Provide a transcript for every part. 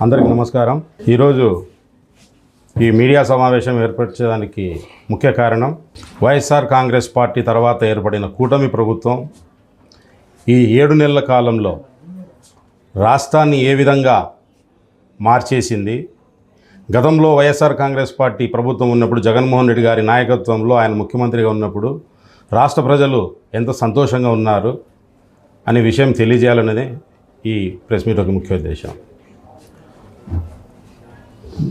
అందరికీ నమస్కారం. ఈరోజు ఈ మీడియా సమావేశం ఏర్పరచడానికి ముఖ్య కారణం వైఎస్ఆర్ కాంగ్రెస్ పార్టీ తర్వాత ఏర్పడిన కూటమి ప్రభుత్వం ఈ 7 నెలల కాలంలో రాష్ట్రాన్ని ఏ విధంగా మార్చేసింది. గతంలో వైఎస్ఆర్ కాంగ్రెస్ పార్టీ ప్రభుత్వం ఉన్నప్పుడు జగన్మోహన్ రెడ్డి గారి నాయకత్వంలో ఆయన ముఖ్యమంత్రిగా ఉన్నప్పుడు రాష్ట్ర ప్రజలు ఎంత సంతోషంగా ఉన్నారు అనే విషయం తెలియజేయాలనేది ఈ ప్రెస్ మీట్ ఒక ముఖ్య ఉద్దేశం.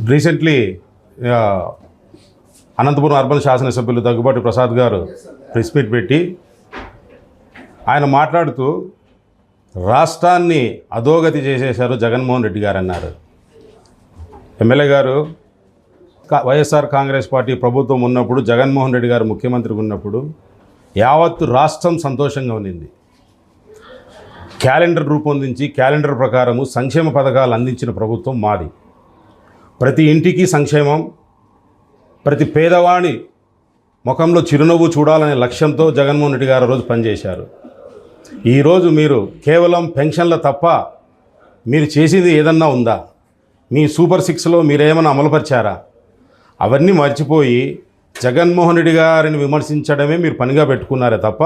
రీసెంట్లీ అనంతపురం అర్బన్ శాసనసభ్యులు దగ్గుబాటి ప్రసాద్ గారు ప్రెస్ మీట్ పెట్టి ఆయన మాట్లాడుతూ రాష్ట్రాన్ని అధోగతి చేసేశారు జగన్మోహన్ రెడ్డి గారు అన్నారు. ఎమ్మెల్యే గారు వైఎస్ఆర్ కాంగ్రెస్ పార్టీ ప్రభుత్వం ఉన్నప్పుడు జగన్మోహన్ రెడ్డి గారు ముఖ్యమంత్రిగా ఉన్నప్పుడు యావత్తు రాష్ట్రం సంతోషంగా ఉన్నింది. క్యాలెండర్ రూపొందించి క్యాలెండర్ ప్రకారము సంక్షేమ పథకాలు అందించిన ప్రభుత్వం మాది. ప్రతి ఇంటికి సంక్షేమం, ప్రతి పేదవాడి ముఖంలో చిరునవ్వు చూడాలనే లక్ష్యంతో జగన్మోహన్ రెడ్డి గారు రోజు పనిచేశారు. ఈరోజు మీరు కేవలం పెన్షన్ల తప్ప మీరు చేసేది ఏదన్నా ఉందా? మీ సూపర్ 6లో మీరేమైనా అమలుపరిచారా? అవన్నీ మర్చిపోయి జగన్మోహన్ రెడ్డి గారిని విమర్శించడమే మీరు పనిగా పెట్టుకున్నారే తప్ప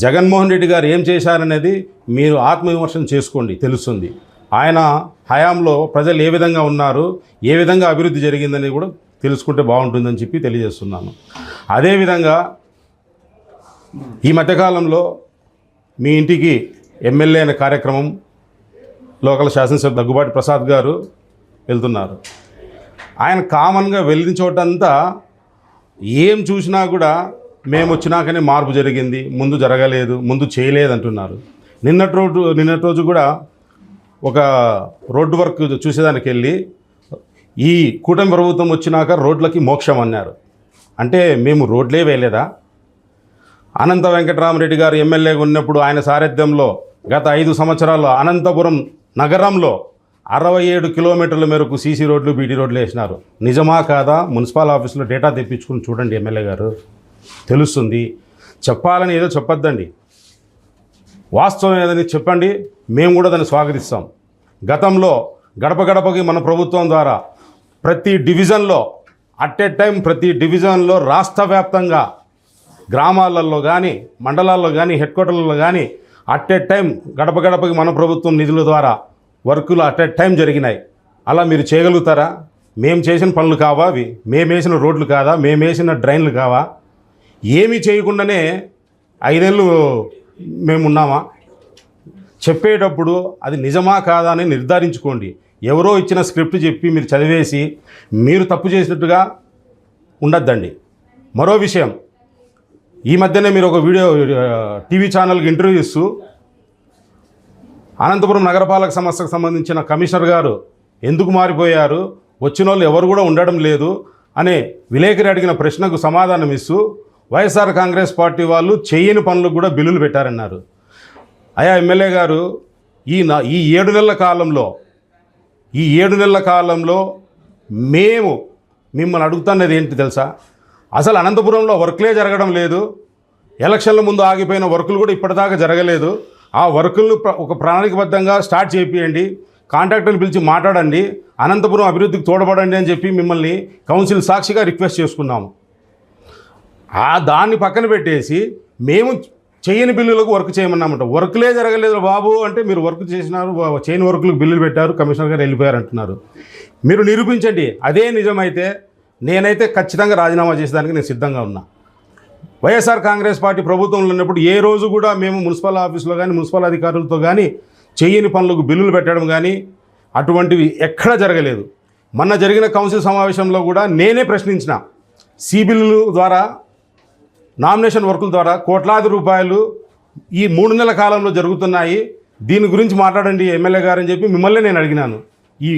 జగన్మోహన్ రెడ్డి గారు ఏం చేశారనేది మీరు ఆత్మవిమర్శన చేసుకోండి, తెలుస్తుంది. ఆయన హయాంలో ప్రజలు ఏ విధంగా ఉన్నారు, ఏ విధంగా అభివృద్ధి జరిగిందని కూడా తెలుసుకుంటే బాగుంటుందని చెప్పి తెలియజేస్తున్నాను. అదేవిధంగా ఈ మధ్యకాలంలో మీ ఇంటికి ఎమ్మెల్యే అనే కార్యక్రమం లోకల్ శాసనసభ్యులు దగ్గుబాటి ప్రసాద్ గారు వెళ్తున్నారు. ఆయన కామన్గా వెళ్ళిన చోటంతా ఏం చూసినా కూడా మేము వచ్చినాకనే మార్పు జరిగింది, ముందు జరగలేదు, ముందు చేయలేదు అంటున్నారు. నిన్నటి రోజు కూడా ఒక రోడ్డు వర్క్ చూసేదానికి వెళ్ళి ఈ కూటమి ప్రభుత్వం వచ్చినాక రోడ్లకి మోక్షం అన్నారు. అంటే మేము రోడ్లే వేయలేదా? అనంత వెంకటరామరెడ్డి గారు ఎమ్మెల్యేగా ఉన్నప్పుడు ఆయన సారథ్యంలో గత 5 సంవత్సరాల్లో అనంతపురం నగరంలో 67 కిలోమీటర్ల మేరకు సీసీ రోడ్లు, బీటీ రోడ్లు వేసినారు. నిజమా కాదా? మున్సిపల్ ఆఫీసులో డేటా తెప్పించుకుని చూడండి ఎమ్మెల్యే గారు, తెలుస్తుంది. చెప్పాలని ఏదో చెప్పొద్దండి, వాస్తవం ఏదని చెప్పండి, మేము కూడా దాన్ని స్వాగతిస్తాం. గతంలో గడప గడపకి మన ప్రభుత్వం ద్వారా ప్రతి డివిజన్లో ప్రతి డివిజన్లో రాష్ట్ర వ్యాప్తంగా గ్రామాలలో కానీ మండలాల్లో కానీ హెడ్ క్వార్టర్లలో కానీ గడప గడపకి మన ప్రభుత్వం నిధుల ద్వారా వర్కులు జరిగినాయి. అలా మీరు చేయగలుగుతారా? మేము చేసిన పనులు కావా అవి? మేము వేసిన రోడ్లు కాదా? మేము వేసిన డ్రైన్లు కావా? ఏమీ చేయకుండానే 5 ఏళ్ళు మేము ఉన్నామా? చెప్పేటప్పుడు అది నిజమా కాదా అని నిర్ధారించుకోండి. ఎవరో ఇచ్చిన స్క్రిప్ట్ చెప్పి మీరు చదివేసి మీరు తప్పు చేసినట్టుగా ఉండద్దండి. మరో విషయం, ఈ మధ్యనే మీరు ఒక టీవీ ఛానల్కి ఇంటర్వ్యూ ఇస్తూ అనంతపురం నగరపాలక సంస్థకు సంబంధించిన కమిషనర్ గారు ఎందుకు మారిపోయారు, వచ్చిన వాళ్ళు ఎవరు కూడా ఉండడం లేదు అనే విలేకరి అడిగిన ప్రశ్నకు సమాధానం ఇస్తూ వైఎస్ఆర్ కాంగ్రెస్ పార్టీ వాళ్ళు చేయని పనులకు కూడా బిల్లులు పెట్టారన్నారు. అయ్యా ఎమ్మెల్యే గారు, ఈ 7 నెలల కాలంలో మేము మిమ్మల్ని అడుగుతున్నది ఏంటి తెలుసా? అసలు అనంతపురంలో వర్క్లే జరగడం లేదు. ఎలక్షన్ల ముందు ఆగిపోయిన వర్కులు కూడా ఇప్పటిదాకా జరగలేదు. ఆ వర్కులను ఒక ప్రణాళికబద్ధంగా స్టార్ట్ చేపియండి, కాంట్రాక్టర్ని పిలిచి మాట్లాడండి, అనంతపురం అభివృద్ధికి తోడ్పడండి అని చెప్పి మిమ్మల్ని కౌన్సిల్ సాక్షిగా రిక్వెస్ట్ చేసుకున్నాము. దాన్ని పక్కన పెట్టేసి మేము చేయని బిల్లులకు వర్క్ చేయమన్నామంట. వర్క్లే జరగలేదు బాబు అంటే మీరు వర్క్ చేసినారు, చేయని వర్కులకు బిల్లులు పెట్టారు, కమిషనర్ గారు వెళ్ళిపోయారు అంటున్నారు. మీరు నిరూపించండి. అదే నిజమైతే నేనైతే ఖచ్చితంగా రాజీనామా చేసేదానికి నేను సిద్ధంగా ఉన్నా. వైఎస్ఆర్ కాంగ్రెస్ పార్టీ ప్రభుత్వంలో ఉన్నప్పుడు ఏ రోజు కూడా మేము మున్సిపల్ ఆఫీసులో కానీ మున్సిపల్ అధికారులతో కానీ చేయని పనులకు బిల్లులు పెట్టడం కానీ అటువంటివి ఎక్కడా జరగలేదు. మొన్న జరిగిన కౌన్సిల్ సమావేశంలో కూడా నేనే ప్రశ్నించిన, బిల్లుల ద్వారా నామినేషన్ వర్కుల ద్వారా కోట్లాది రూపాయలు ఈ 3 నెలల కాలంలో జరుగుతున్నాయి, దీని గురించి మాట్లాడండి ఎమ్మెల్యే గారు అని చెప్పి మిమ్మల్ని నేను అడిగినాను. ఈ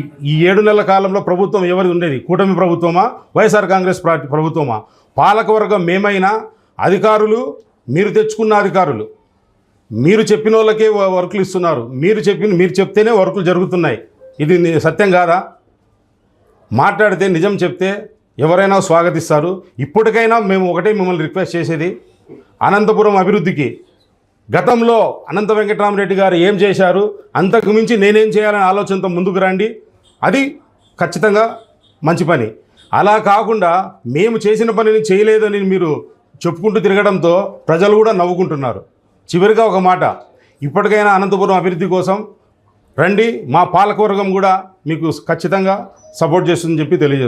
7 నెలల కాలంలో ప్రభుత్వం ఎవరిది ఉండేది? కూటమి ప్రభుత్వమా, వైఎస్ఆర్ కాంగ్రెస్ పార్టీ ప్రభుత్వమా? పాలకవర్గం మేమైనా అధికారులు మీరు తెచ్చుకున్న అధికారులు, మీరు చెప్పిన వాళ్ళకే వర్కులు ఇస్తున్నారు. మీరు చెప్తేనే వర్కులు జరుగుతున్నాయి. ఇది సత్యం కాదా? మాట్లాడితే నిజం చెప్తే ఎవరైనా స్వాగతిస్తారు. ఇప్పటికైనా మేము ఒకటే మిమ్మల్ని రిక్వెస్ట్ చేసేది, అనంతపురం అభివృద్ధికి గతంలో అనంత వెంకటరామరెడ్డి గారు ఏం చేశారు, అంతకు మించి నేనేం చేయాలనే ఆలోచనతో ముందుకు రండి. అది ఖచ్చితంగా మంచి పని. అలా కాకుండా మేము చేసిన పనిని చేయలేదని మీరు చెప్పుకుంటూ తిరగడంతో ప్రజలు కూడా నవ్వుకుంటున్నారు. చివరిగా ఒక మాట, ఇప్పటికైనా అనంతపురం అభివృద్ధి కోసం రండి, మా పాలకవర్గం కూడా మీకు ఖచ్చితంగా సపోర్ట్ చేస్తుందని చెప్పి తెలియజేస్తుంది.